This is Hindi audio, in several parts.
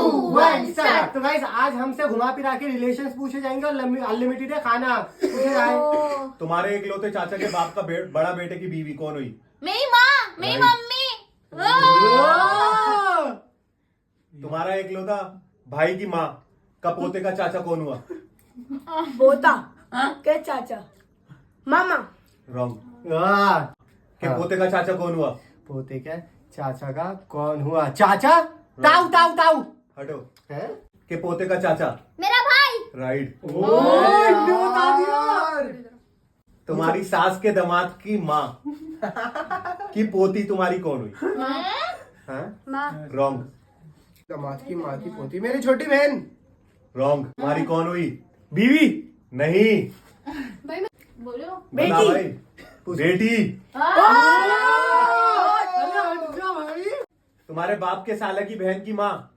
1 स्टार्ट। तो गाइस आज हमसे घुमा फिरा के रिलेशंस पूछे जाएंगे और अनलिमिटेड है खाना। तुम्हारे इकलौते चाचा के बाप का बड़ा बेटे की बीवी कौन हुई? मेरी माँ, मेरी मम्मी। तुम्हारा इकलौता भाई की माँ का पोते का चाचा कौन हुआ? पोता के चाचा मामा। रॉन्ग। के पोते का चाचा कौन हुआ? पोते के चाचा का कौन हुआ? चाचा ताऊ ताऊ ताऊ। हटो। हैं? के पोते का चाचा? मेरा भाई। राइट। यार तुम्हारी सास के दामाद की माँ की पोती तुम्हारी कौन हुई? माँ। रॉन्ग। दामाद की माँ की पोती मेरी छोटी बहन। रॉन्ग। तुम्हारी कौन हुई? बीवी नहीं। बोलो। बता बेटी। भाई। बेटी। तुम्हारे बाप के साले की बहन की माँ?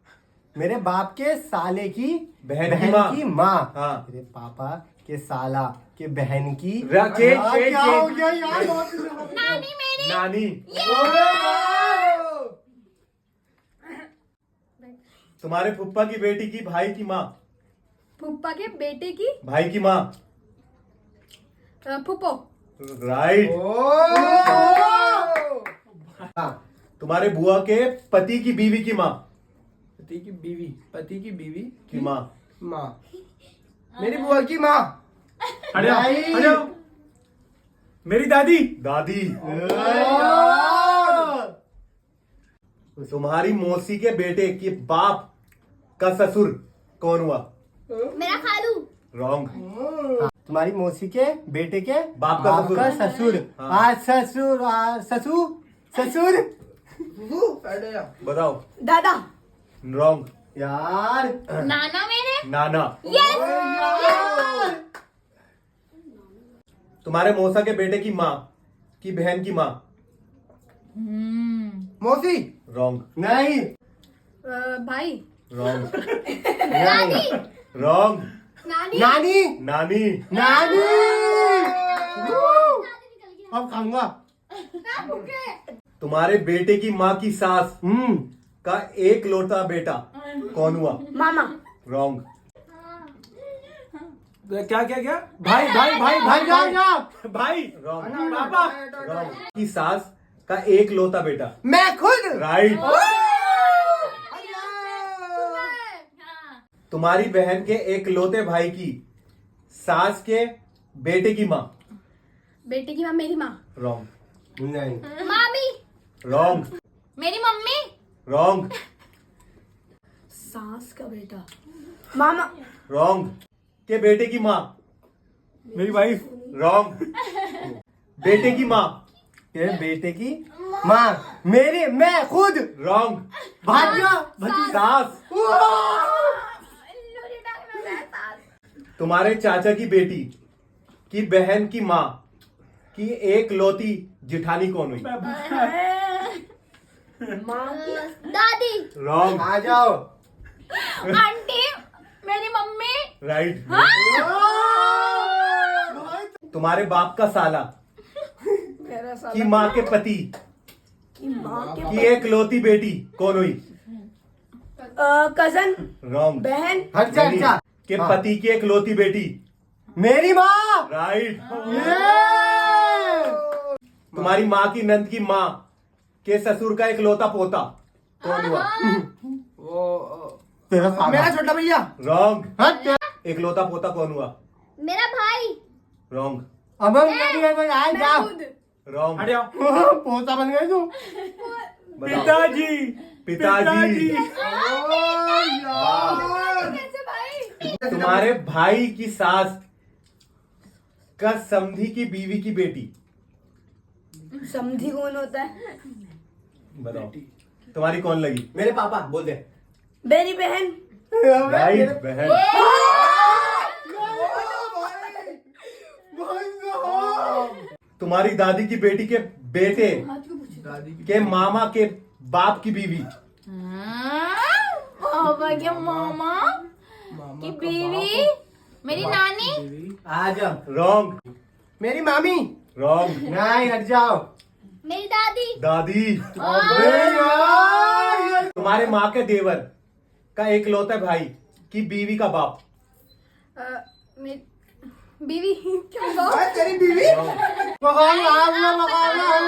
मेरे बाप के साले की बहन की बहन माँ। की माँ। हाँ। मेरे पापा के साला के बहन की चेंज, चेंज, क्या हो चेंज। गया यार? नानी मेरी। नानी। तुम्हारे फुप्पा की बेटी की भाई की माँ? फूफा के बेटे की भाई की माँ? फूफो। राइट। तुम्हारे बुआ के पति की बीवी की माँ? पति की बीवी की माँ? माँ। मेरी बुआ की माँ। मेरी दादी। दादी। तुम्हारी मौसी के बेटे के बाप का ससुर कौन हुआ? मेरा खालू। रॉन्ग। तुम्हारी मौसी के बेटे के बाप का ससुर। ससुर। हाँ। ससुर ससुर बताओ। दादा। रॉन्ग। यार नाना मेरे। नाना। यस। तुम्हारे मौसा के बेटे की माँ की बहन की माँ? मौसी। रॉन्ग। नहीं। भाई। रॉन्ग। दादी। रॉन्ग। नानी। नानी। नानी। नानी। अब खाऊंगा। तुम्हारे बेटे की माँ की सास का एक लौता बेटा कौन हुआ? मामा। रॉन्ग। क्या क्या क्या? भाई भाई भाई भाई जाओ जाओ। भाई। रॉन्ग। पापा। रॉन्ग। की सास का एक लौता बेटा? मैं खुद। राइट। तुम्हारी बहन के एक लौते भाई की सास के बेटे की माँ? बेटे की माँ मेरी माँ। रॉन्ग। नहीं। मामी। रॉन्ग। मेरी मम्मी। रॉन्ग। सास का बेटा मामा। रॉन्ग। के बेटे की माँ? मेरी वाइफ। रॉन्ग। बेटे की माँ? तेरे बेटे की माँ मेरी मैं खुद। रॉन्ग। भाग्य। सास। तुम्हारे चाचा की बेटी की बहन की माँ की एक लौती जिठानी कौन हुई? माँ की दादी। रॉन्ग। आ जाओ। आंटी। मेरी मम्मी। राइट। तुम्हारे बाप का साला मेरा साला की माँ के पति की माँ के की एक लौती बेटी कौन हुई? Cousin wrong. बहन। हट जा हट जा। के हाँ। पति की एक लौती बेटी? मेरी माँ। राइट। ये। तुम्हारी माँ की नंद की माँ के ससुर का एक लौता पोता कौन हुआ? तेरा साला। मेरा छोटा भैया। रॉन्ग। हट। एक लौता पोता कौन हुआ? मेरा भाई। रॉन्ग। अब हम नहीं गए भाई आए मैं जाओ। खुद। रॉन्ग। हट जाओ। पोता बन गए तू। बताओ। पिताजी। पिताजी। कैसे भाई? तुम्हारे भाई की सास का समधी की बीवी की बेटी? समधी कौन होता है? बताओ। तुम्हारी कौन लगी? मेरे पापा बोल दे। मेरी बहन। राइट। बहन। तुम्हारी दादी की बेटी के बेटे के मामा के बाप की बीवी? पापा के मामा की बीवी। मेरी नानी। आ जाओ। रॉन्ग। मेरी मामी। रॉन्ग। नहीं हट जाओ। मेरी दादी। दादी। अबे यार। तुम्हारे माँ के देवर का एकलौता भाई की बीवी का बाप। बीवी मुकाबला